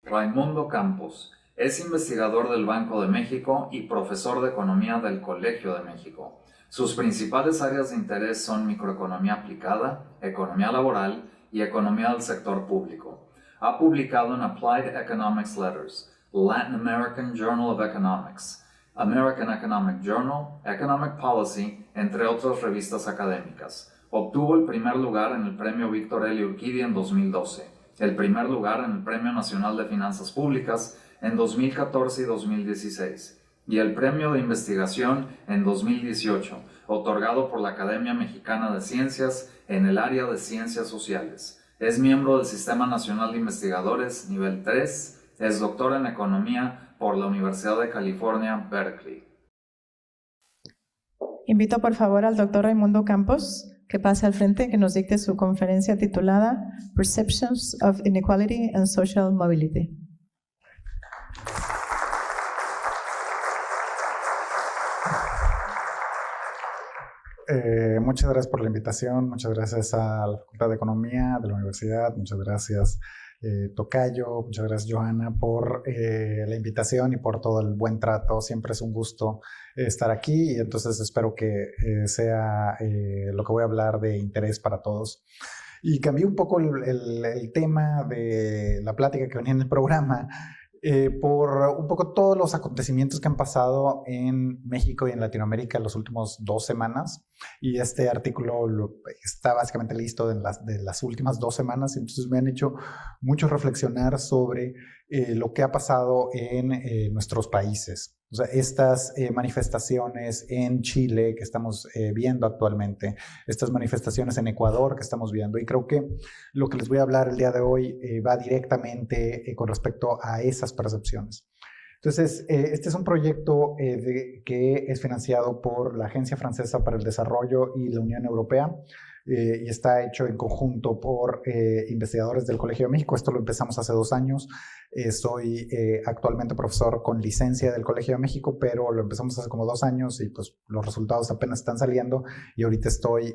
Raimundo Campos es investigador del Banco de México y profesor de Economía del Colegio de México. Sus principales áreas de interés son microeconomía aplicada, economía laboral y economía del sector público. Ha publicado en Applied Economics Letters, Latin American Journal of Economics, American Economic Journal, Economic Policy, entre otras revistas académicas. Obtuvo el primer lugar en el Premio Víctor L. Urquidi en 2012, el primer lugar en el Premio Nacional de Finanzas Públicas en 2014 y 2016, y el Premio de Investigación en 2018, otorgado por la Academia Mexicana de Ciencias en el área de Ciencias Sociales. Es miembro del Sistema Nacional de Investigadores Nivel 3, es doctor en Economía por la Universidad de California, Berkeley. Invito por favor al doctor Raimundo Campos que pase al frente, que nos dicte su conferencia titulada Perceptions of Inequality and Social Mobility. Muchas gracias por la invitación, muchas gracias a la Facultad de Economía de la Universidad, muchas gracias Tocayo, muchas gracias Johanna por la invitación y por todo el buen trato. Siempre es un gusto estar aquí y entonces espero que sea lo que voy a hablar de interés para todos. Y cambié un poco el tema de la plática que venía en el programa por un poco todos los acontecimientos que han pasado en México y en Latinoamérica en las últimas 2 semanas. Y este artículo está básicamente listo de las últimas 2 semanas. Entonces me han hecho mucho reflexionar sobre lo que ha pasado en nuestros países. O sea, estas manifestaciones en Chile que estamos viendo actualmente, estas manifestaciones en Ecuador que estamos viendo. Y creo que lo que les voy a hablar el día de hoy va directamente con respecto a esas percepciones. Entonces, este es un proyecto que es financiado por la Agencia Francesa para el Desarrollo y la Unión Europea. Y está hecho en conjunto por investigadores del Colegio de México. Esto lo empezamos hace 2 años. Soy actualmente profesor con licencia del Colegio de México, pero lo empezamos hace como 2 años y pues los resultados apenas están saliendo y ahorita estoy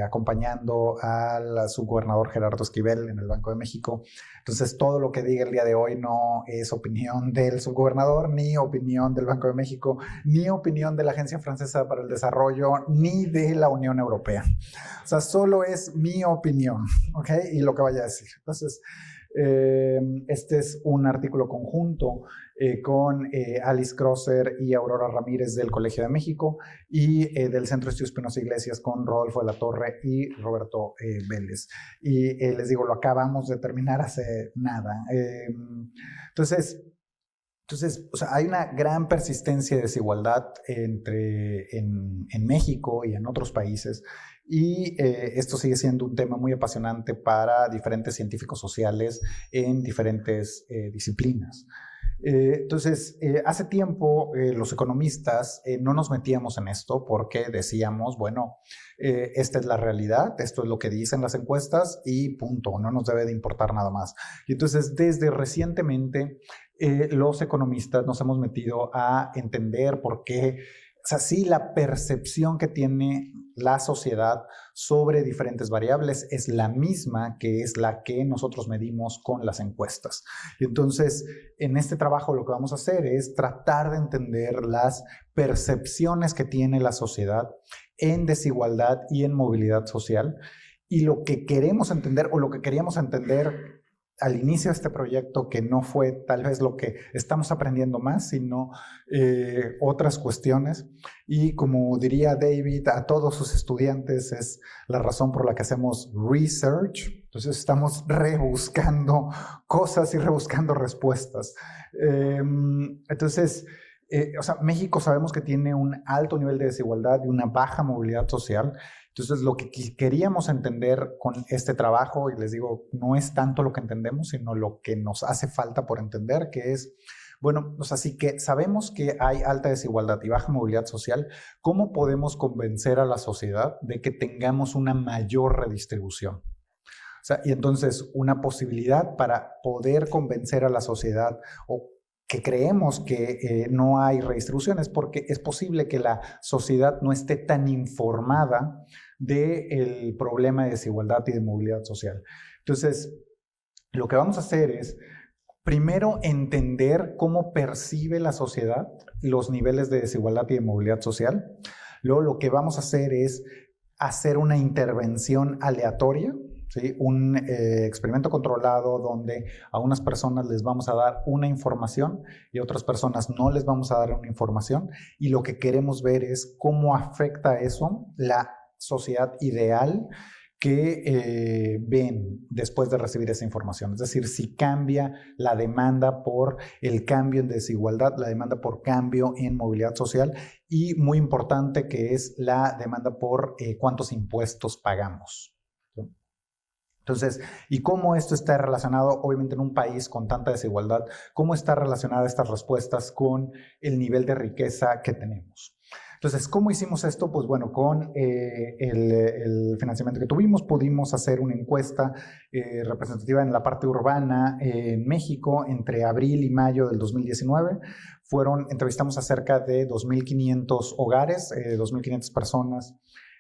acompañando al subgobernador Gerardo Esquivel en el Banco de México. Entonces todo lo que diga el día de hoy no es opinión del subgobernador, ni opinión del Banco de México, ni opinión de la Agencia Francesa para el Desarrollo, ni de la Unión Europea. O sea, solo es mi opinión, ¿ok? Y lo que vaya a decir. Entonces, este es un artículo conjunto con Alice Crosser y Aurora Ramírez del Colegio de México y del Centro de Estudios Espinosa Iglesias con Rodolfo de la Torre y Roberto Vélez. Y les digo, lo acabamos de terminar hace nada. Entonces, o sea, hay una gran persistencia de desigualdad en México y en otros países. Y esto sigue siendo un tema muy apasionante para diferentes científicos sociales en diferentes disciplinas. Entonces, hace tiempo los economistas no nos metíamos en esto porque decíamos, bueno, esta es la realidad, esto es lo que dicen las encuestas y punto, no nos debe de importar nada más. Y entonces, desde recientemente, los economistas nos hemos metido a entender por qué, o sea, sí, la percepción que tiene la sociedad sobre diferentes variables es la misma que es la que nosotros medimos con las encuestas. Y entonces, en este trabajo lo que vamos a hacer es tratar de entender las percepciones que tiene la sociedad en desigualdad y en movilidad social. Y lo que queremos entender o lo que queríamos entender al inicio de este proyecto, que no fue tal vez lo que estamos aprendiendo más, sino otras cuestiones. Y como diría David a todos sus estudiantes, es la razón por la que hacemos research. Entonces estamos rebuscando cosas y rebuscando respuestas. Entonces, o sea, México sabemos que tiene un alto nivel de desigualdad y una baja movilidad social. Entonces, lo que queríamos entender con este trabajo, y les digo, no es tanto lo que entendemos, sino lo que nos hace falta por entender, que es, bueno, o sea, sí que sabemos que hay alta desigualdad y baja movilidad social, ¿cómo podemos convencer a la sociedad de que tengamos una mayor redistribución? O sea, y entonces, una posibilidad para poder convencer a la sociedad o que creemos que no hay redistribuciones, porque es posible que la sociedad no esté tan informada del problema de desigualdad y de movilidad social. Entonces, lo que vamos a hacer es, primero, entender cómo percibe la sociedad los niveles de desigualdad y de movilidad social. Luego, lo que vamos a hacer es hacer una intervención aleatoria, ¿sí? Un experimento controlado donde a unas personas les vamos a dar una información y a otras personas no les vamos a dar una información. Y lo que queremos ver es cómo afecta eso la sociedad ideal que ven después de recibir esa información. Es decir, si cambia la demanda por el cambio en desigualdad, la demanda por cambio en movilidad social y, muy importante, que es la demanda por cuántos impuestos pagamos. Entonces, ¿y cómo esto está relacionado, obviamente, en un país con tanta desigualdad? ¿Cómo está relacionada estas respuestas con el nivel de riqueza que tenemos? Entonces, ¿cómo hicimos esto? Pues bueno, con el financiamiento que tuvimos, pudimos hacer una encuesta representativa en la parte urbana en México entre abril y mayo del 2019. Entrevistamos a cerca de 2.500 hogares, 2.500 personas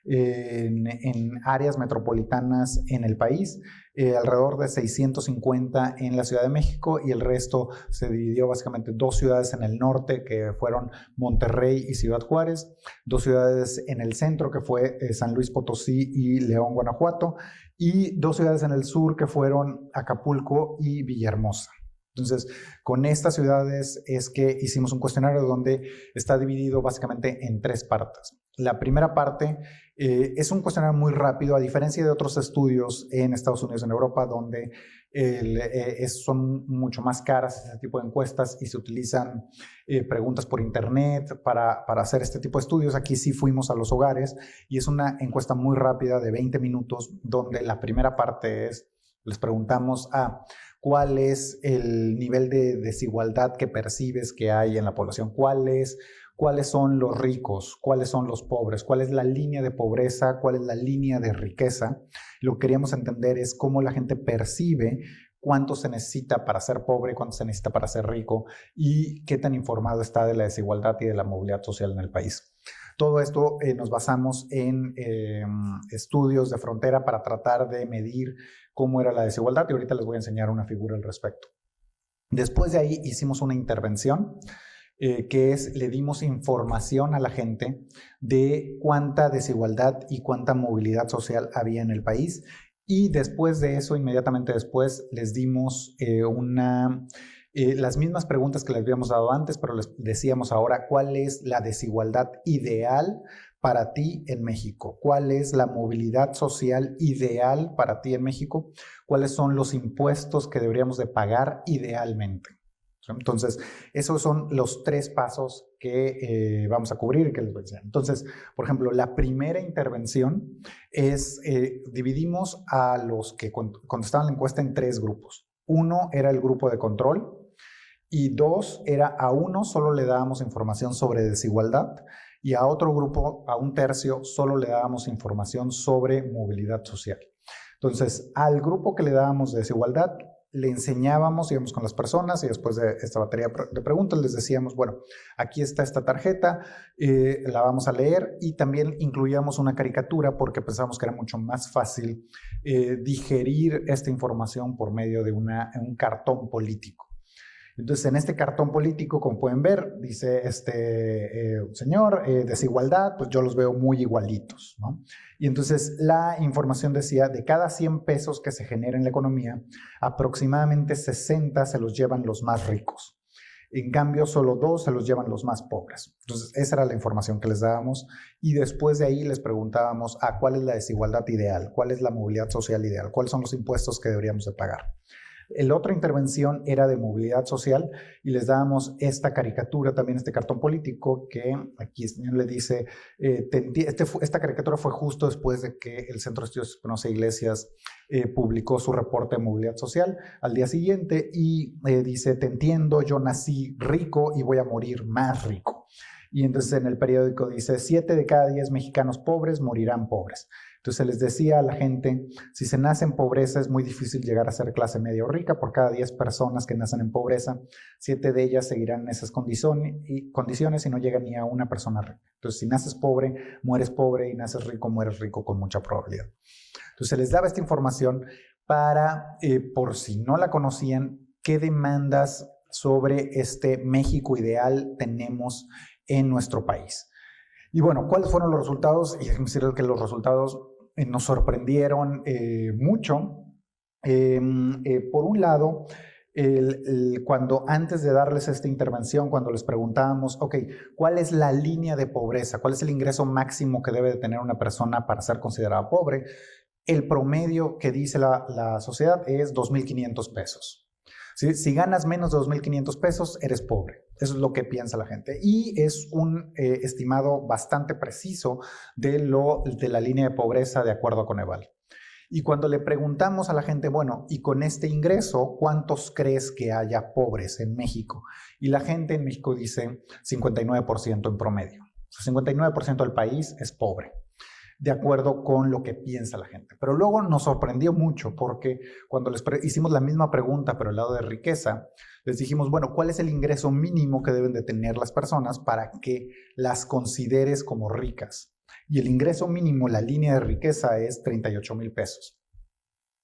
en áreas metropolitanas en el país, alrededor de 650 en la Ciudad de México, y el resto se dividió básicamente 2 ciudades en el norte, que fueron Monterrey y Ciudad Juárez, 2 ciudades en el centro, que fue San Luis Potosí y León, Guanajuato, y 2 ciudades en el sur, que fueron Acapulco y Villahermosa. Entonces, con estas ciudades es que hicimos un cuestionario donde está dividido básicamente en 3 partes. La primera parte es un cuestionario muy rápido, a diferencia de otros estudios en Estados Unidos y en Europa, donde son mucho más caras ese tipo de encuestas y se utilizan preguntas por internet para hacer este tipo de estudios. Aquí sí fuimos a los hogares y es una encuesta muy rápida de 20 minutos, donde la primera parte es, les preguntamos cuál es el nivel de desigualdad que percibes que hay en la población, cuáles son los ricos, cuáles son los pobres, cuál es la línea de pobreza, cuál es la línea de riqueza. Lo que queríamos entender es cómo la gente percibe cuánto se necesita para ser pobre, cuánto se necesita para ser rico y qué tan informado está de la desigualdad y de la movilidad social en el país. Todo esto nos basamos en estudios de frontera para tratar de medir cómo era la desigualdad, y ahorita les voy a enseñar una figura al respecto. Después de ahí hicimos una intervención que es, le dimos información a la gente de cuánta desigualdad y cuánta movilidad social había en el país, y después de eso, inmediatamente después, les dimos las mismas preguntas que les habíamos dado antes, pero les decíamos ahora cuál es la desigualdad ideal para ti en México, cuál es la movilidad social ideal para ti en México, cuáles son los impuestos que deberíamos de pagar idealmente. Entonces, esos son los 3 pasos que vamos a cubrir y que les voy a enseñar. Entonces, por ejemplo, la primera intervención es, dividimos a los que contestaban la encuesta en 3 grupos. 1 era el grupo de control, y 2 era a uno solo le dábamos información sobre desigualdad, y a otro grupo, a un tercio, solo le dábamos información sobre movilidad social. Entonces, al grupo que le dábamos de desigualdad, le enseñábamos, íbamos con las personas y después de esta batería de preguntas les decíamos, bueno, aquí está esta tarjeta, la vamos a leer, y también incluíamos una caricatura porque pensamos que era mucho más fácil digerir esta información por medio de un cartón político. Entonces, en este cartón político, como pueden ver, dice señor, desigualdad, pues yo los veo muy igualitos, ¿no? Y entonces la información decía, de cada 100 pesos que se genera en la economía, aproximadamente 60 se los llevan los más ricos. En cambio, solo 2 se los llevan los más pobres. Entonces, esa era la información que les dábamos, y después de ahí les preguntábamos cuál es la desigualdad ideal, cuál es la movilidad social ideal, cuáles son los impuestos que deberíamos de pagar. La otra intervención era de movilidad social, y les dábamos esta caricatura, también este cartón político, que aquí el señor le dice, esta caricatura fue justo después de que el Centro de Estudios Espinosa Iglesias publicó su reporte de movilidad social al día siguiente, y dice, te entiendo, yo nací rico y voy a morir más rico. Y entonces en el periódico dice, 7 de cada 10 mexicanos pobres morirán pobres. Entonces les decía a la gente, si se nace en pobreza es muy difícil llegar a ser clase media o rica. Por cada 10 personas que nacen en pobreza, 7 de ellas seguirán en esas condiciones y no llega ni a una persona rica. Entonces, si naces pobre, mueres pobre, y naces rico, mueres rico con mucha probabilidad. Entonces se les daba esta información para, por si no la conocían, qué demandas sobre este México ideal tenemos en nuestro país. Y bueno, ¿cuáles fueron los resultados? Y déjenme decirles que los resultados nos sorprendieron mucho. Por un lado, cuando antes de darles esta intervención, cuando les preguntábamos, ok, ¿cuál es la línea de pobreza? ¿Cuál es el ingreso máximo que debe de tener una persona para ser considerada pobre? El promedio que dice la sociedad es 2,500 pesos. ¿Sí? Si ganas menos de 2,500 pesos, eres pobre. Eso es lo que piensa la gente. Y es un estimado bastante preciso de la línea de pobreza de acuerdo a Coneval. Y cuando le preguntamos a la gente, bueno, y con este ingreso, ¿cuántos crees que haya pobres en México? Y la gente en México dice 59% en promedio. O sea, 59% del país es pobre, de acuerdo con lo que piensa la gente. Pero luego nos sorprendió mucho porque cuando les hicimos la misma pregunta, pero al lado de riqueza, les dijimos, bueno, ¿cuál es el ingreso mínimo que deben de tener las personas para que las consideres como ricas? Y el ingreso mínimo, la línea de riqueza es 38,000 pesos.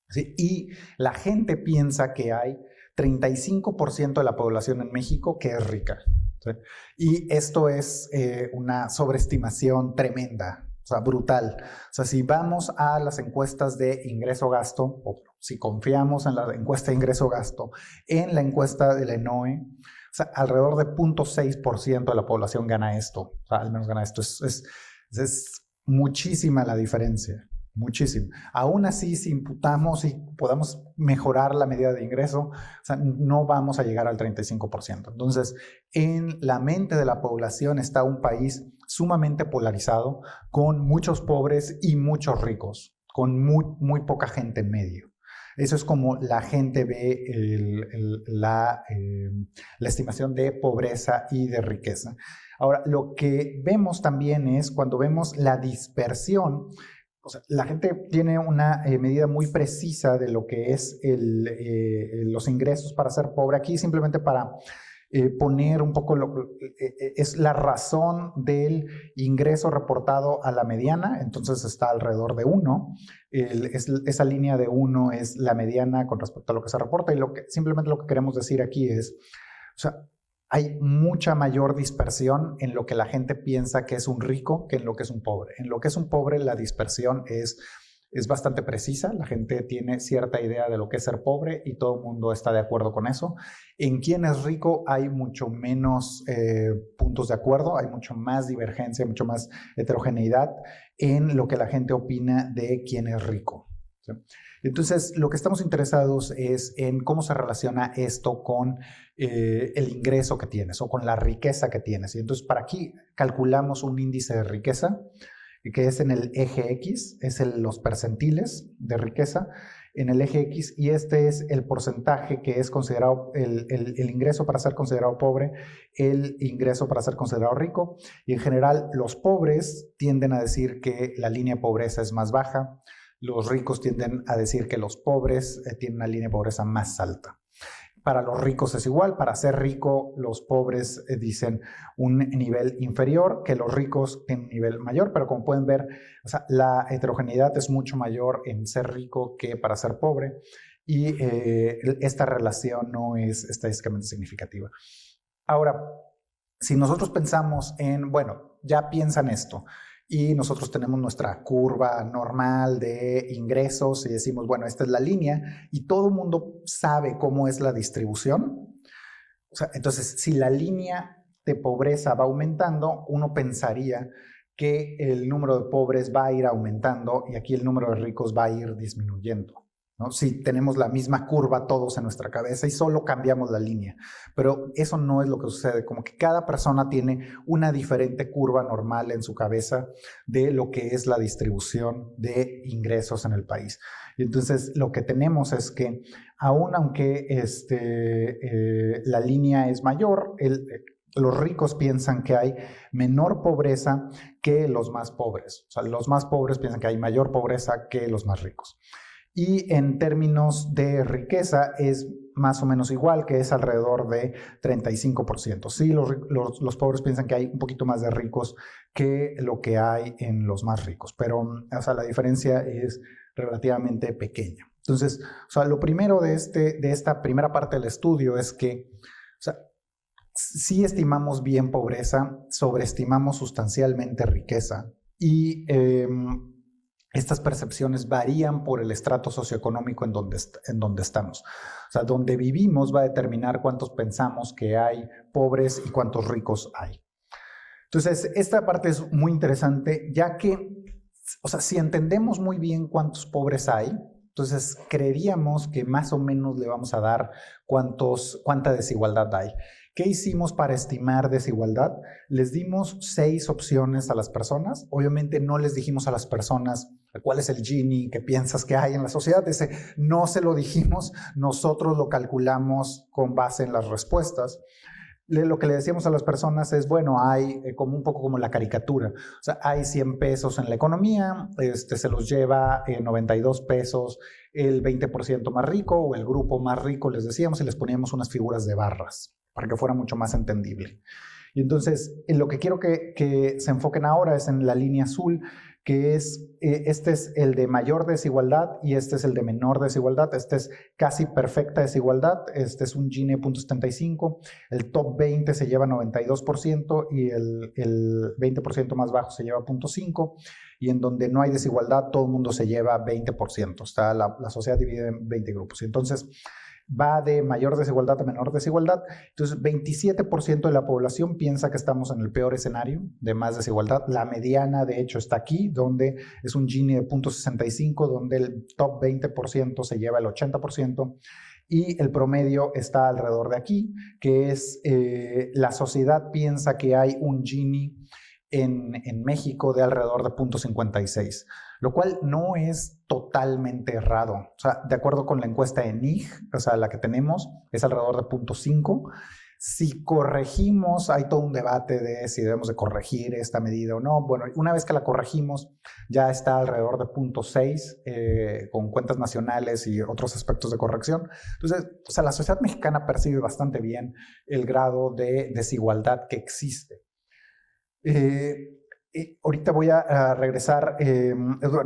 ¿Sí? Y la gente piensa que hay 35% de la población en México que es rica. ¿Sí? Y esto es una sobreestimación tremenda. O sea, brutal. O sea, si vamos a las encuestas de ingreso-gasto, o si confiamos en la encuesta de ingreso-gasto, en la encuesta del ENOE, o sea, alrededor de 0.6% de la población gana esto. O sea, al menos gana esto. Es muchísima la diferencia. Muchísimo. Aún así, si imputamos y podamos mejorar la medida de ingreso, o sea, no vamos a llegar al 35%. Entonces, en la mente de la población está un país sumamente polarizado, con muchos pobres y muchos ricos, con muy poca gente en medio. Eso es como la gente ve la estimación de pobreza y de riqueza. Ahora, lo que vemos también es cuando vemos la dispersión. O sea, la gente tiene una medida muy precisa de lo que es los ingresos para ser pobre. Aquí simplemente para poner un poco es la razón del ingreso reportado a la mediana, entonces está alrededor de 1. Esa línea de 1 es la mediana con respecto a lo que se reporta, y simplemente lo que queremos decir aquí es, o sea, hay mucha mayor dispersión en lo que la gente piensa que es un rico que en lo que es un pobre. En lo que es un pobre, la dispersión es bastante precisa. La gente tiene cierta idea de lo que es ser pobre y todo el mundo está de acuerdo con eso. En quien es rico hay mucho menos puntos de acuerdo, hay mucho más divergencia, mucho más heterogeneidad en lo que la gente opina de quién es rico. ¿Sí? Entonces, lo que estamos interesados es en cómo se relaciona esto con el ingreso que tienes o con la riqueza que tienes. Y entonces, para aquí calculamos un índice de riqueza que es en el eje X, es los percentiles de riqueza en el eje X, y este es el porcentaje que es considerado el ingreso para ser considerado pobre, el ingreso para ser considerado rico, y en general los pobres tienden a decir que la línea de pobreza es más baja, los ricos tienden a decir que los pobres tienen una línea de pobreza más alta. Para los ricos es igual, para ser rico los pobres dicen un nivel inferior, que los ricos tienen un nivel mayor, pero como pueden ver, o sea, la heterogeneidad es mucho mayor en ser rico que para ser pobre, y esta relación no es estadísticamente significativa. Ahora, si nosotros pensamos en, bueno, ya piensan esto, y nosotros tenemos nuestra curva normal de ingresos y decimos, bueno, esta es la línea, y todo el mundo sabe cómo es la distribución. O sea, entonces, si la línea de pobreza va aumentando, uno pensaría que el número de pobres va a ir aumentando y aquí el número de ricos va a ir disminuyendo, ¿no? Si tenemos la misma curva todos en nuestra cabeza y solo cambiamos la línea. Pero eso no es lo que sucede, como que cada persona tiene una diferente curva normal en su cabeza de lo que es la distribución de ingresos en el país. Y entonces lo que tenemos es que aún aunque la línea es mayor, los ricos piensan que hay menor pobreza que los más pobres. O sea, los más pobres piensan que hay mayor pobreza que los más ricos. Y en términos de riqueza es más o menos igual, que es alrededor de 35%. Sí, los pobres piensan que hay un poquito más de ricos que lo que hay en los más ricos, pero o sea, la diferencia es relativamente pequeña. Entonces, o sea, lo primero de esta primera parte del estudio es que, o sea, sí estimamos bien pobreza, sobreestimamos sustancialmente riqueza y estas percepciones varían por el estrato socioeconómico en donde estamos. O sea, donde vivimos va a determinar cuántos pensamos que hay pobres y cuántos ricos hay. Entonces, esta parte es muy interesante, ya que, o sea, si entendemos muy bien cuántos pobres hay, entonces creeríamos que más o menos le vamos a dar cuánta desigualdad hay. ¿Qué hicimos para estimar desigualdad? Les dimos 6 opciones a las personas. Obviamente no les dijimos a las personas cuál es el Gini que piensas que hay en la sociedad. Ese no se lo dijimos, nosotros lo calculamos con base en las respuestas. Lo que le decíamos a las personas es, bueno, hay como un poco como la caricatura. O sea, hay 100 pesos en la economía, se los lleva 92 pesos el 20% más rico o el grupo más rico, les decíamos, y les poníamos unas figuras de barras para que fuera mucho más entendible. Y entonces, lo que quiero que se enfoquen ahora es en la línea azul, que es, este es el de mayor desigualdad y este es el de menor desigualdad. Este es casi perfecta desigualdad, este es un Gini 0.75, el top 20 se lleva 92% y el 20% más bajo se lleva 0.5, y en donde no hay desigualdad todo el mundo se lleva 20%, está la sociedad dividida en 20 grupos. Entonces, va de mayor desigualdad a menor desigualdad. Entonces, 27% de la población piensa que estamos en el peor escenario de más desigualdad. La mediana, de hecho, está aquí, donde es un Gini de 0.65, donde el top 20% se lleva el 80%, y el promedio está alrededor de aquí, que es la sociedad piensa que hay un Gini en México de alrededor de 0.56, lo cual no es totalmente errado. O sea, de acuerdo con la encuesta de NIG, o sea, la que tenemos, es alrededor de 0.5. Si corregimos, hay todo un debate de si debemos de corregir esta medida o no. Bueno, una vez que la corregimos, ya está alrededor de 0.6, con cuentas nacionales y otros aspectos de corrección. Entonces, o sea, la sociedad mexicana percibe bastante bien el grado de desigualdad que existe. Ahorita voy a regresar,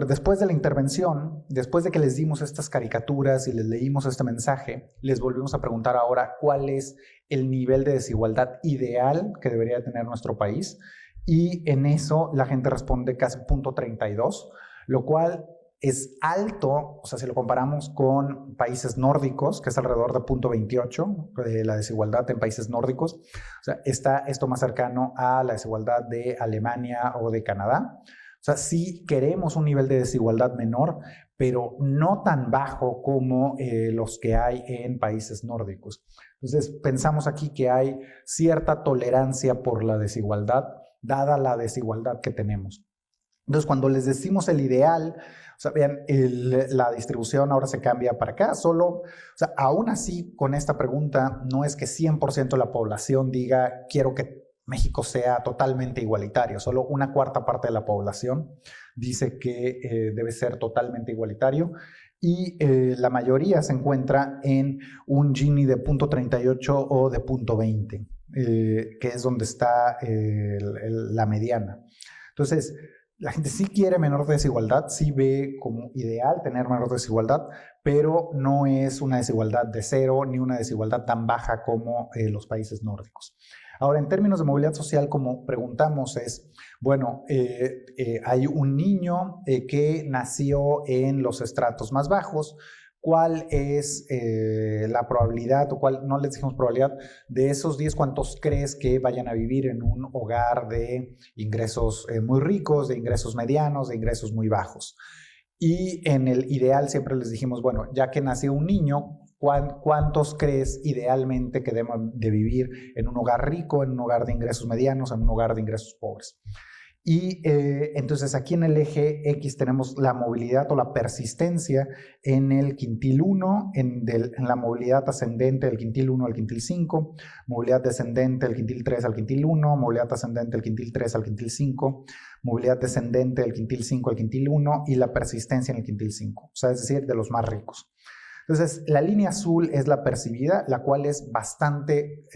después de la intervención, después de que les dimos estas caricaturas y les leímos este mensaje, les volvimos a preguntar ahora cuál es el nivel de desigualdad ideal que debería tener nuestro país, y en eso la gente responde casi 0.32, lo cual es alto, o sea, si lo comparamos con países nórdicos, que es alrededor de 0.28, la desigualdad en países nórdicos. O sea, está esto más cercano a la desigualdad de Alemania o de Canadá. O sea, sí queremos un nivel de desigualdad menor, pero no tan bajo como los que hay en países nórdicos. Entonces, pensamos aquí que hay cierta tolerancia por la desigualdad, dada la desigualdad que tenemos. Entonces, cuando les decimos el ideal, o sea, vean, la distribución ahora se cambia para acá, o sea, aún así, con esta pregunta, no es que 100% de la población diga, quiero que México sea totalmente igualitario. Solo una cuarta parte de la población dice que debe ser totalmente igualitario, y la mayoría se encuentra en un Gini de 0.38 o de 0.20, que es donde está la mediana. Entonces, la gente sí quiere menor desigualdad, sí ve como ideal tener menor desigualdad, pero no es una desigualdad de cero ni una desigualdad tan baja como los países nórdicos. Ahora, en términos de movilidad social, como preguntamos es, bueno, hay un niño que nació en los estratos más bajos. ¿Cuál es la probabilidad, o cuál, no les dijimos probabilidad, de esos 10, cuántos crees que vayan a vivir en un hogar de ingresos muy ricos, de ingresos medianos, de ingresos muy bajos? Y en el ideal siempre les dijimos, bueno, ya que nació un niño, ¿cuántos crees idealmente que deben de vivir en un hogar rico, en un hogar de ingresos medianos, en un hogar de ingresos pobres? Y entonces aquí en el eje X tenemos la movilidad o la persistencia en el quintil 1, en la movilidad ascendente del quintil 1 al quintil 5, movilidad descendente del quintil 3 al quintil 1, movilidad ascendente del quintil 3 al quintil 5, movilidad descendente del quintil 5 al quintil 1 y la persistencia en el quintil 5, o sea, es decir, de los más ricos. Entonces, la línea azul es la percibida, la cual es bastante,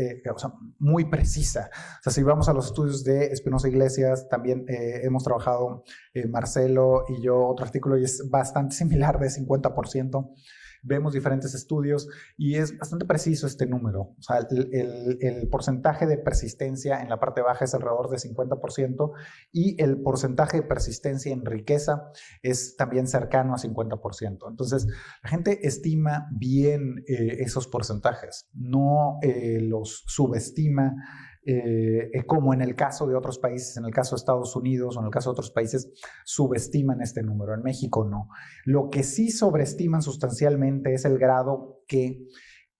muy precisa. O sea, si vamos a los estudios de Espinosa Iglesias, también hemos trabajado Marcelo y yo otro artículo y es bastante similar, de 50%. Vemos diferentes estudios y es bastante preciso este número. O sea, el porcentaje de persistencia en la parte baja es alrededor de 50% y el porcentaje de persistencia en riqueza es también cercano a 50%. Entonces, la gente estima bien esos porcentajes, no los subestima. Como en el caso de otros países, en el caso de Estados Unidos o en el caso de otros países, subestiman este número. En México no. Lo que sí sobreestiman sustancialmente es el grado que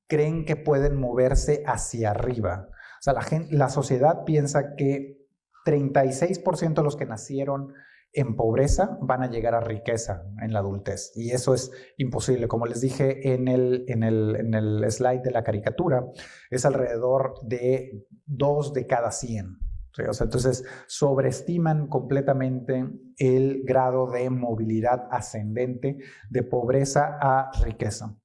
creen que pueden moverse hacia arriba. O sea, la sociedad piensa que 36% de los que nacieron en pobreza van a llegar a riqueza en la adultez y eso es imposible. Como les dije en el slide de la caricatura, es alrededor de 2 de cada 100. ¿Sí? O sea, entonces sobreestiman completamente el grado de movilidad ascendente de pobreza a riqueza.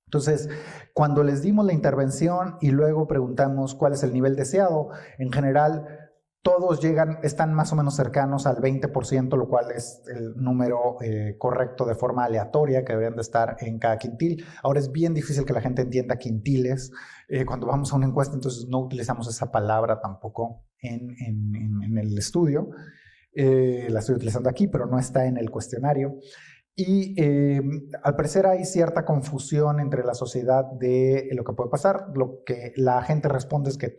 Entonces, cuando les dimos la intervención y luego preguntamos cuál es el nivel deseado, en general todos están más o menos cercanos al 20%, lo cual es el número correcto de forma aleatoria que deberían de estar en cada quintil. Ahora es bien difícil que la gente entienda quintiles. Cuando vamos a una encuesta, entonces no utilizamos esa palabra tampoco en el estudio. La estoy utilizando aquí, pero no está en el cuestionario. Y al parecer hay cierta confusión entre la sociedad de lo que puede pasar. Lo que la gente responde es que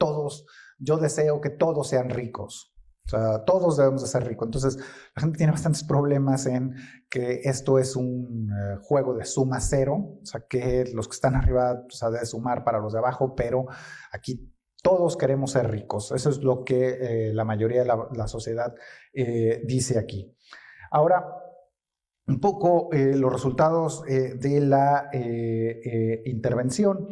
yo deseo que todos sean ricos. O sea, todos debemos de ser ricos. Entonces, la gente tiene bastantes problemas en que esto es un juego de suma cero. O sea, que los que están arriba, o sea, deben sumar para los de abajo, pero aquí todos queremos ser ricos. Eso es lo que la mayoría de la sociedad dice aquí. Ahora, un poco los resultados de la intervención.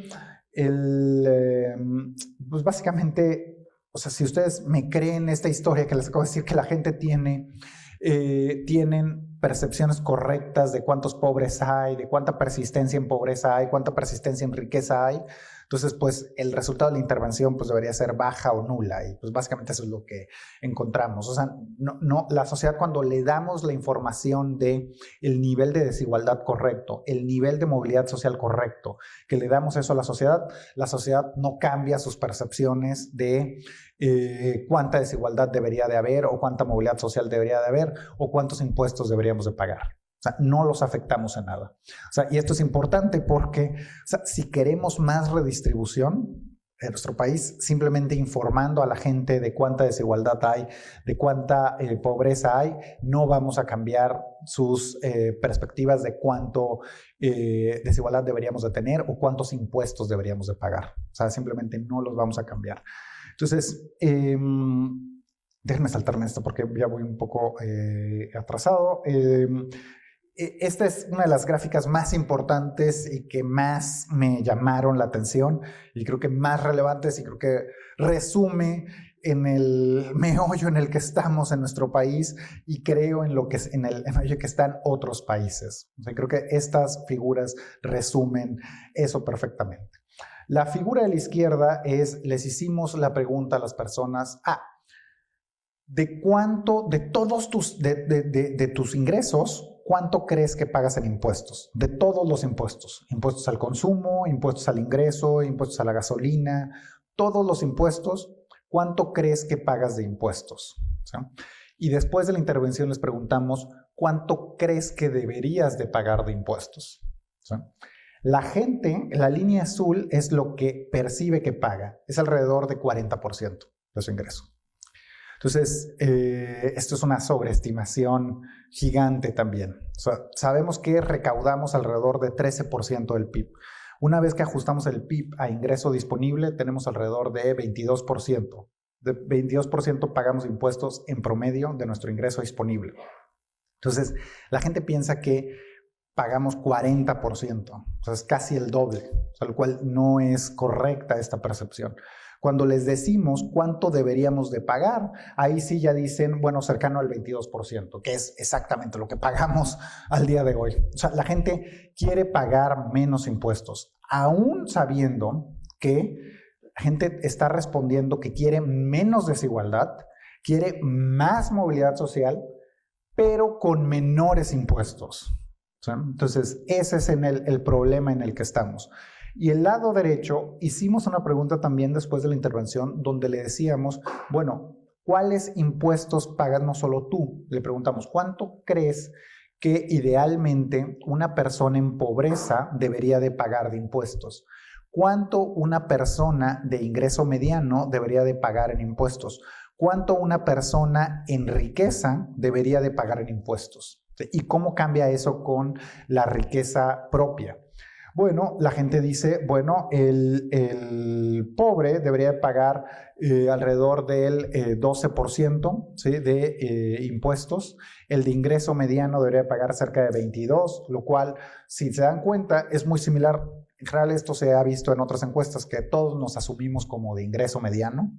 Pues básicamente, o sea, si ustedes me creen esta historia que les acabo de decir que la gente tienen percepciones correctas de cuántos pobres hay, de cuánta persistencia en pobreza hay, cuánta persistencia en riqueza hay, entonces pues el resultado de la intervención pues debería ser baja o nula y pues básicamente eso es lo que encontramos. O sea, la sociedad cuando le damos la información de el nivel de desigualdad correcto, el nivel de movilidad social correcto, que le damos eso a la sociedad no cambia sus percepciones de cuánta desigualdad debería de haber o cuánta movilidad social debería de haber o cuántos impuestos deberíamos de pagar. O sea, no los afectamos en nada. O sea, y esto es importante porque, o sea, si queremos más redistribución en nuestro país, simplemente informando a la gente de cuánta desigualdad hay, de cuánta pobreza hay, no vamos a cambiar sus perspectivas de cuánto desigualdad deberíamos de tener o cuántos impuestos deberíamos de pagar. O sea, simplemente no los vamos a cambiar. Entonces, déjenme saltarme esto porque ya voy un poco atrasado. Esta es una de las gráficas más importantes y que más me llamaron la atención y creo que más relevantes y creo que resume en el meollo en el que estamos en nuestro país y creo en el meollo que están otros países. O sea, creo que estas figuras resumen eso perfectamente. La figura de la izquierda les hicimos la pregunta a las personas, ¿de cuánto, de todos tus ingresos, cuánto crees que pagas en impuestos? De todos los impuestos. Impuestos al consumo, impuestos al ingreso, impuestos a la gasolina, todos los impuestos, ¿cuánto crees que pagas de impuestos? ¿Sí? Y después de la intervención les preguntamos, ¿cuánto crees que deberías de pagar de impuestos? ¿Sí? La gente, la línea azul es lo que percibe que paga. Es alrededor de 40% de su ingreso. Entonces, esto es una sobreestimación gigante también. O sea, sabemos que recaudamos alrededor de 13% del PIB. Una vez que ajustamos el PIB a ingreso disponible, tenemos alrededor de 22%. De 22% pagamos impuestos en promedio de nuestro ingreso disponible. Entonces, la gente piensa que pagamos 40%, o sea, es casi el doble, o sea, lo cual no es correcta esta percepción. Cuando les decimos cuánto deberíamos de pagar, ahí sí ya dicen, bueno, cercano al 22%, que es exactamente lo que pagamos al día de hoy. O sea, la gente quiere pagar menos impuestos, aún sabiendo que la gente está respondiendo que quiere menos desigualdad, quiere más movilidad social, pero con menores impuestos. ¿Sí? Entonces, ese es el problema en el que estamos. Y el lado derecho, hicimos una pregunta también después de la intervención donde le decíamos, bueno, ¿cuáles impuestos pagas no solo tú? Le preguntamos, ¿cuánto crees que idealmente una persona en pobreza debería de pagar de impuestos? ¿Cuánto una persona de ingreso mediano debería de pagar en impuestos? ¿Cuánto una persona en riqueza debería de pagar en impuestos? ¿Y cómo cambia eso con la riqueza propia? Bueno, la gente dice, bueno, el pobre debería pagar alrededor del 12%, ¿sí? de impuestos. El de ingreso mediano debería pagar cerca de 22%, lo cual, si se dan cuenta, es muy similar. En general, esto se ha visto en otras encuestas que todos nos asumimos como de ingreso mediano.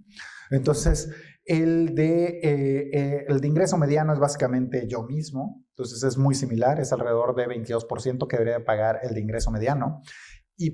Entonces, el de ingreso mediano es básicamente yo mismo. Entonces, es muy similar, es alrededor de 22% que debería pagar el de ingreso mediano.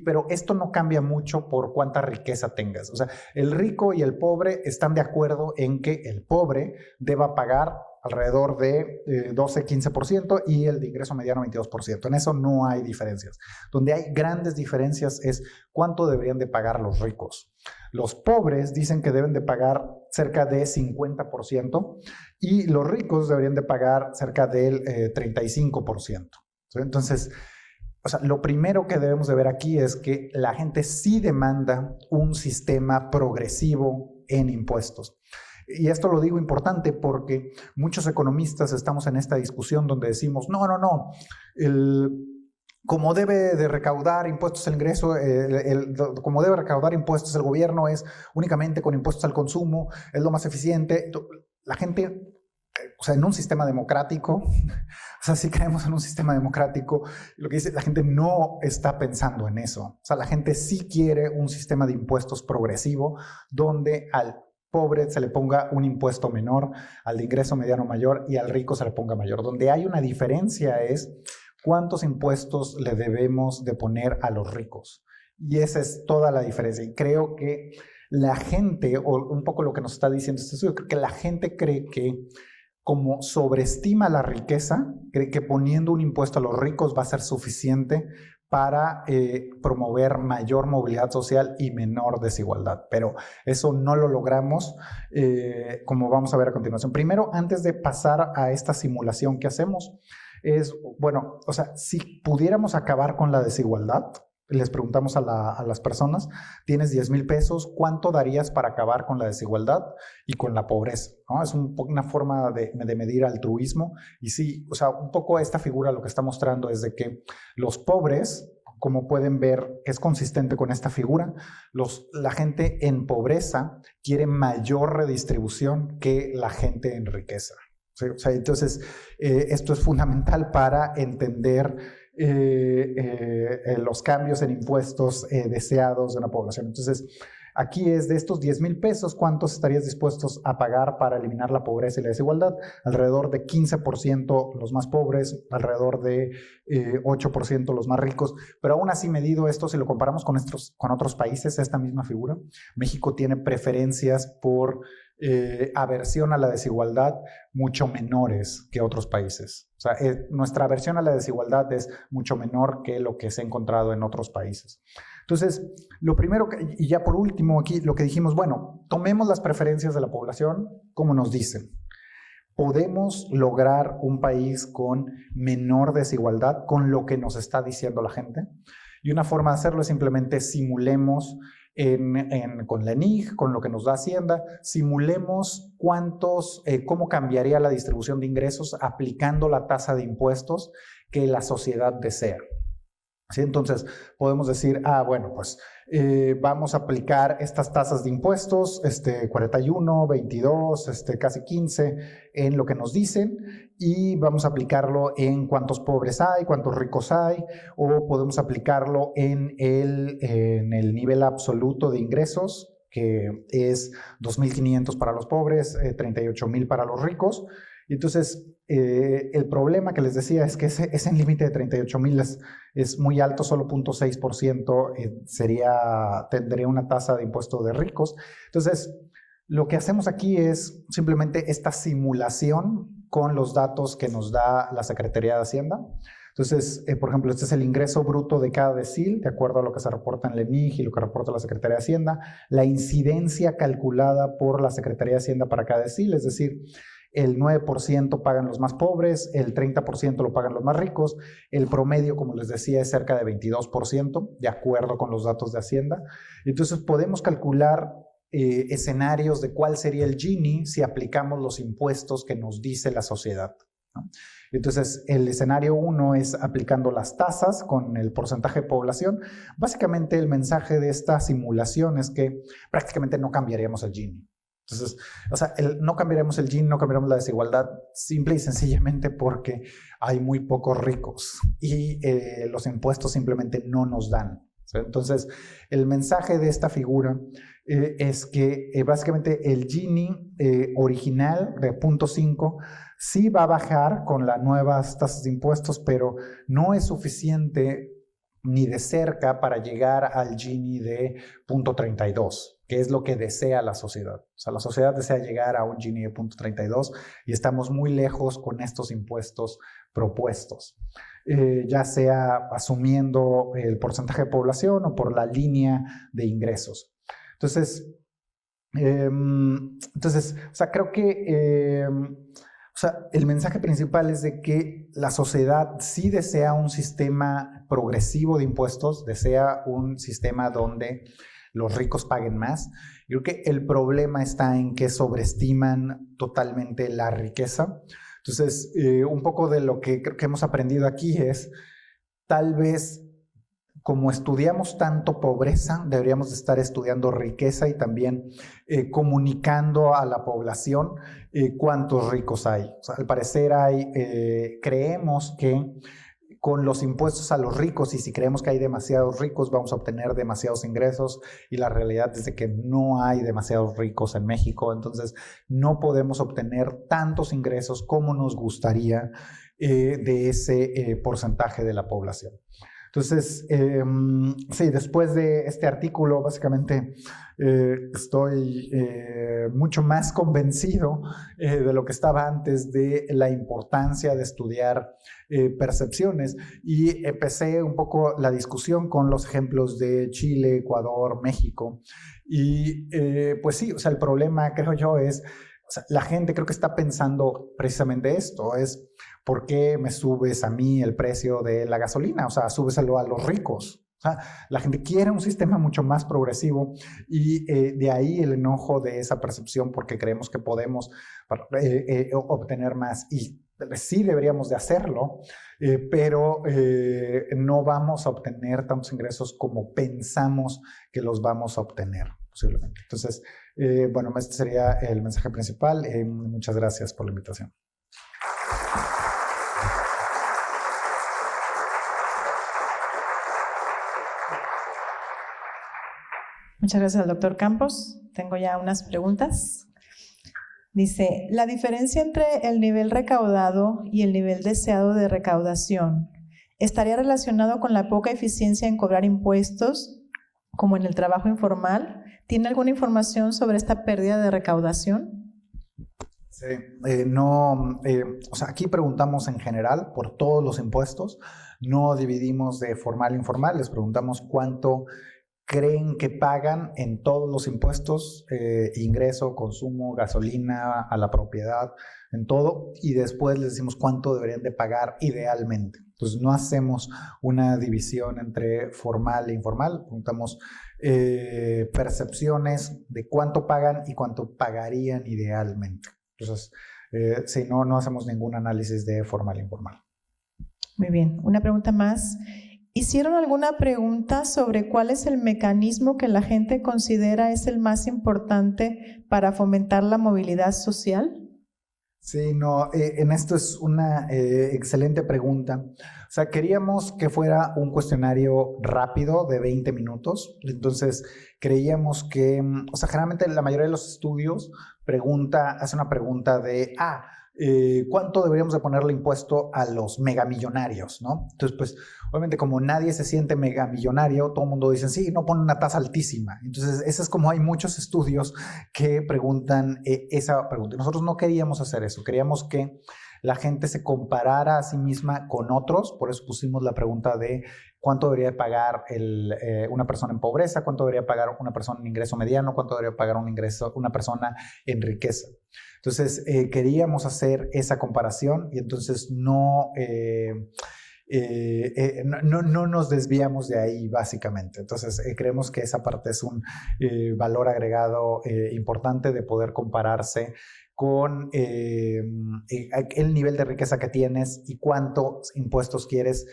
Pero esto no cambia mucho por cuánta riqueza tengas. O sea, el rico y el pobre están de acuerdo en que el pobre deba pagar alrededor de 12-15% y el de ingreso mediano 22%. En eso no hay diferencias. Donde hay grandes diferencias es cuánto deberían de pagar los ricos. Los pobres dicen que deben de pagar cerca de 50% y los ricos deberían de pagar cerca del 35%. ¿Sí? Entonces, o sea, lo primero que debemos de ver aquí es que la gente sí demanda un sistema progresivo en impuestos. Y esto lo digo importante porque muchos economistas estamos en esta discusión donde decimos, no, como debe de recaudar impuestos el ingreso, como debe recaudar impuestos el gobierno es únicamente con impuestos al consumo, es lo más eficiente. La gente, o sea, en un sistema democrático, o sea, si creemos en un sistema democrático, lo que dice la gente no está pensando en eso. O sea, la gente sí quiere un sistema de impuestos progresivo donde al pobre se le ponga un impuesto menor, al de ingreso mediano mayor y al rico se le ponga mayor. Donde hay una diferencia es cuántos impuestos le debemos de poner a los ricos. Y esa es toda la diferencia. Y creo que la gente, o un poco lo que nos está diciendo este estudio, creo que la gente cree que como sobreestima la riqueza, cree que poniendo un impuesto a los ricos va a ser suficiente para promover mayor movilidad social y menor desigualdad. Pero eso no lo logramos, como vamos a ver a continuación. Primero, antes de pasar a esta simulación que hacemos, es, bueno, o sea, si pudiéramos acabar con la desigualdad, les preguntamos a las personas, tienes 10,000 pesos, ¿cuánto darías para acabar con la desigualdad y con la pobreza? ¿No? Es una forma de medir altruismo. Y sí, o sea, un poco esta figura lo que está mostrando es de que los pobres, como pueden ver, que es consistente con esta figura, la gente en pobreza quiere mayor redistribución que la gente en riqueza. ¿Sí? O sea, entonces, esto es fundamental para entender los cambios en impuestos deseados de una población. Entonces, aquí es de estos 10,000 pesos, ¿cuántos estarías dispuestos a pagar para eliminar la pobreza y la desigualdad? Alrededor de 15% los más pobres, alrededor de 8% los más ricos, pero aún así medido esto, si lo comparamos con otros países, esta misma figura, México tiene preferencias por aversión a la desigualdad mucho menores que otros países. O sea, nuestra aversión a la desigualdad es mucho menor que lo que se ha encontrado en otros países. Entonces, lo primero, y ya por último aquí, lo que dijimos, bueno, tomemos las preferencias de la población como nos dicen. ¿Podemos lograr un país con menor desigualdad con lo que nos está diciendo la gente? Y una forma de hacerlo es simplemente simulemos con la ENIG, con lo que nos da Hacienda, simulemos cómo cambiaría la distribución de ingresos aplicando la tasa de impuestos que la sociedad desea. ¿Sí? Entonces, podemos decir, bueno, pues vamos a aplicar estas tasas de impuestos, 41, 22, casi 15, en lo que nos dicen, y vamos a aplicarlo en cuántos pobres hay, cuántos ricos hay, o podemos aplicarlo en el nivel absoluto de ingresos, que es 2.500 para los pobres, 38.000 para los ricos. Y entonces, el problema que les decía es que ese límite de 38.000 es muy alto, solo 0.6% tendría una tasa de impuesto de ricos. Entonces, lo que hacemos aquí es simplemente esta simulación con los datos que nos da la Secretaría de Hacienda. Entonces, por ejemplo, este es el ingreso bruto de cada decil, de acuerdo a lo que se reporta en el ENIG y lo que reporta la Secretaría de Hacienda, la incidencia calculada por la Secretaría de Hacienda para cada decil, es decir, el 9% pagan los más pobres, el 30% lo pagan los más ricos, el promedio, como les decía, es cerca de 22%, de acuerdo con los datos de Hacienda. Entonces, podemos calcular escenarios de cuál sería el Gini si aplicamos los impuestos que nos dice la sociedad, ¿no? Entonces, el escenario 1 es aplicando las tasas con el porcentaje de población. Básicamente, el mensaje de esta simulación es que prácticamente no cambiaríamos el Gini. Entonces, o sea, no cambiaremos el Gini, no cambiaremos la desigualdad, simple y sencillamente porque hay muy pocos ricos y los impuestos simplemente no nos dan. Entonces, el mensaje de esta figura es que básicamente el Gini original de 0.5 sí va a bajar con las nuevas tasas de impuestos, pero no es suficiente ni de cerca para llegar al Gini de 0.32, que es lo que desea la sociedad. O sea, la sociedad desea llegar a un Gini de 0.32 y estamos muy lejos con estos impuestos propuestos. Ya sea asumiendo el porcentaje de población o por la línea de ingresos. Entonces, o sea, creo que el mensaje principal es de que la sociedad sí desea un sistema progresivo de impuestos, desea un sistema donde los ricos paguen más. Yo creo que el problema está en que sobreestiman totalmente la riqueza. Entonces, un poco de lo que creo que hemos aprendido aquí es, tal vez, como estudiamos tanto pobreza, deberíamos estar estudiando riqueza y también comunicando a la población cuántos ricos hay. O sea, al parecer creemos que con los impuestos a los ricos, y si creemos que hay demasiados ricos, vamos a obtener demasiados ingresos, y la realidad es de que no hay demasiados ricos en México, entonces no podemos obtener tantos ingresos como nos gustaría de ese porcentaje de la población. Entonces, sí, después de este artículo, básicamente estoy mucho más convencido de lo que estaba antes de la importancia de estudiar percepciones, y empecé un poco la discusión con los ejemplos de Chile, Ecuador, México, y pues sí, o sea, el problema, creo yo, es, o sea, la gente creo que está pensando precisamente esto, es ¿por qué me subes a mí el precio de la gasolina? O sea, súbeselo a los ricos. O sea, la gente quiere un sistema mucho más progresivo, y de ahí el enojo de esa percepción, porque creemos que podemos obtener más, y sí deberíamos de hacerlo, pero no vamos a obtener tantos ingresos como pensamos que los vamos a obtener, posiblemente. Entonces, bueno, este sería el mensaje principal. Muchas gracias por la invitación. Muchas gracias al doctor Campos. Tengo ya unas preguntas. Dice, la diferencia entre el nivel recaudado y el nivel deseado de recaudación estaría relacionado con la poca eficiencia en cobrar impuestos, como en el trabajo informal. ¿Tiene alguna información sobre esta pérdida de recaudación? Sí, o sea, aquí preguntamos en general por todos los impuestos, no dividimos de formal e informal, les preguntamos cuánto creen que pagan en todos los impuestos, ingreso, consumo, gasolina, a la propiedad, en todo, y después les decimos cuánto deberían de pagar idealmente. Entonces no hacemos una división entre formal e informal, preguntamos percepciones de cuánto pagan y cuánto pagarían idealmente. Entonces, sí, no hacemos ningún análisis de formal e informal. Muy bien, una pregunta más. ¿Hicieron alguna pregunta sobre cuál es el mecanismo que la gente considera es el más importante para fomentar la movilidad social? Sí, no, en esto es una excelente pregunta. O sea, queríamos que fuera un cuestionario rápido de 20 minutos. Entonces, creíamos que, o sea, generalmente la mayoría de los estudios hace una pregunta de, ¿cuánto deberíamos de ponerle impuesto a los megamillonarios, ¿no? Entonces, pues, obviamente, como nadie se siente megamillonario, todo el mundo dice, sí, no, pone una tasa altísima. Entonces, ese es como hay muchos estudios que preguntan esa pregunta. Nosotros no queríamos hacer eso, queríamos que la gente se comparara a sí misma con otros, por eso pusimos la pregunta de cuánto debería pagar una persona en pobreza, cuánto debería pagar una persona en ingreso mediano, cuánto debería pagar una persona en riqueza. Entonces, queríamos hacer esa comparación y entonces no nos desviamos de ahí básicamente. Entonces, creemos que esa parte es un valor agregado importante de poder compararse con el nivel de riqueza que tienes y cuántos impuestos quieres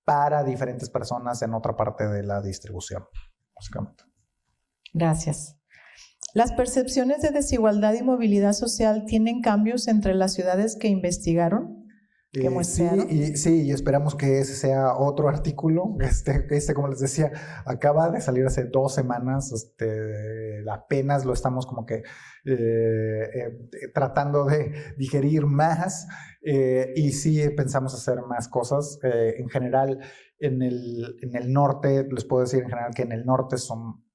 para diferentes personas en otra parte de la distribución, básicamente. Gracias. ¿Las percepciones de desigualdad y movilidad social tienen cambios entre las ciudades que investigaron? Sí, y esperamos que ese sea otro artículo. Como les decía, acaba de salir hace 2 semanas. Apenas lo estamos como que tratando de digerir más. Y sí pensamos hacer más cosas. En general, en el norte, les puedo decir en general que en el norte son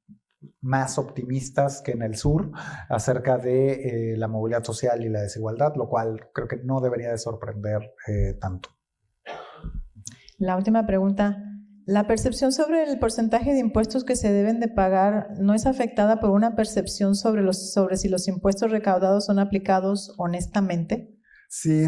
más optimistas que en el sur acerca de la movilidad social y la desigualdad, lo cual creo que no debería de sorprender tanto. La última pregunta. ¿La percepción sobre el porcentaje de impuestos que se deben de pagar no es afectada por una percepción sobre si los impuestos recaudados son aplicados honestamente? Sí,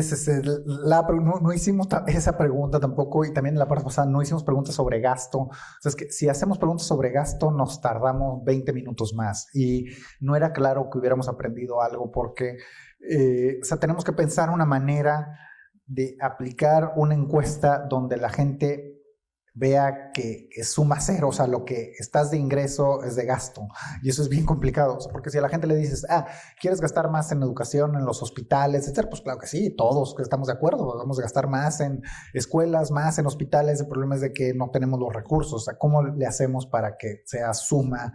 no hicimos esa pregunta tampoco, y también en la parte pasada no hicimos preguntas sobre gasto. O sea, es que si hacemos preguntas sobre gasto nos tardamos 20 minutos más y no era claro que hubiéramos aprendido algo porque tenemos que pensar una manera de aplicar una encuesta donde la gente vea que suma cero, o sea, lo que estás de ingreso es de gasto, y eso es bien complicado, o sea, porque si a la gente le dices, ¿quieres gastar más en educación, en los hospitales, etcétera? Pues claro que sí, todos estamos de acuerdo, vamos a gastar más en escuelas, más en hospitales. El problema es de que no tenemos los recursos, o sea, ¿cómo le hacemos para que sea suma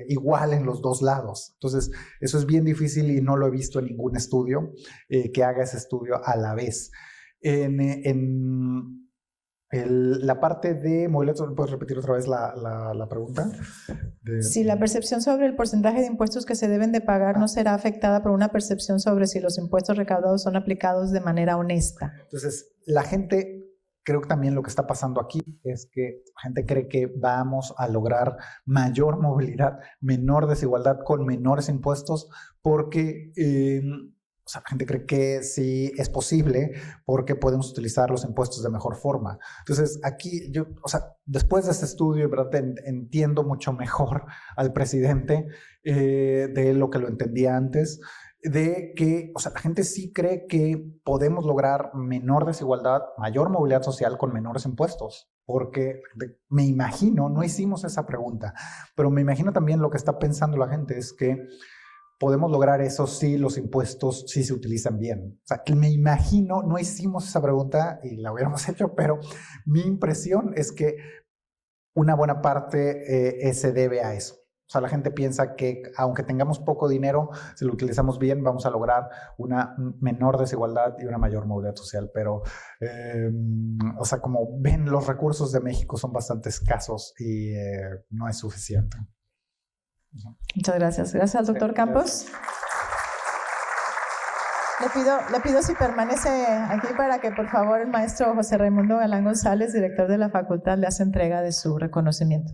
igual en los dos lados? Entonces, eso es bien difícil y no lo he visto en ningún estudio que haga ese estudio a la vez. La parte de movilidad, ¿puedes repetir otra vez la pregunta? Si la percepción sobre el porcentaje de impuestos que se deben de pagar no será afectada por una percepción sobre si los impuestos recaudados son aplicados de manera honesta. Entonces, la gente, creo que también lo que está pasando aquí es que la gente cree que vamos a lograr mayor movilidad, menor desigualdad con menores impuestos porque... O sea, la gente cree que sí es posible porque podemos utilizar los impuestos de mejor forma. Entonces, aquí yo, después de este estudio, ¿verdad? Entiendo mucho mejor al presidente de lo que lo entendía antes, de que, la gente sí cree que podemos lograr menor desigualdad, mayor movilidad social con menores impuestos. Porque me imagino, no hicimos esa pregunta, pero me imagino también lo que está pensando la gente es que podemos lograr eso si los impuestos sí se utilizan bien. O sea, me imagino, no hicimos esa pregunta y la hubiéramos hecho, pero mi impresión es que una buena parte se debe a eso. O sea, la gente piensa que aunque tengamos poco dinero, si lo utilizamos bien, vamos a lograr una menor desigualdad y una mayor movilidad social. Pero, como ven, los recursos de México son bastante escasos y no es suficiente. Muchas gracias. Gracias al doctor Campos. Le pido si permanece aquí para que por favor el maestro José Raimundo Galán González, director de la facultad, le hace entrega de su reconocimiento.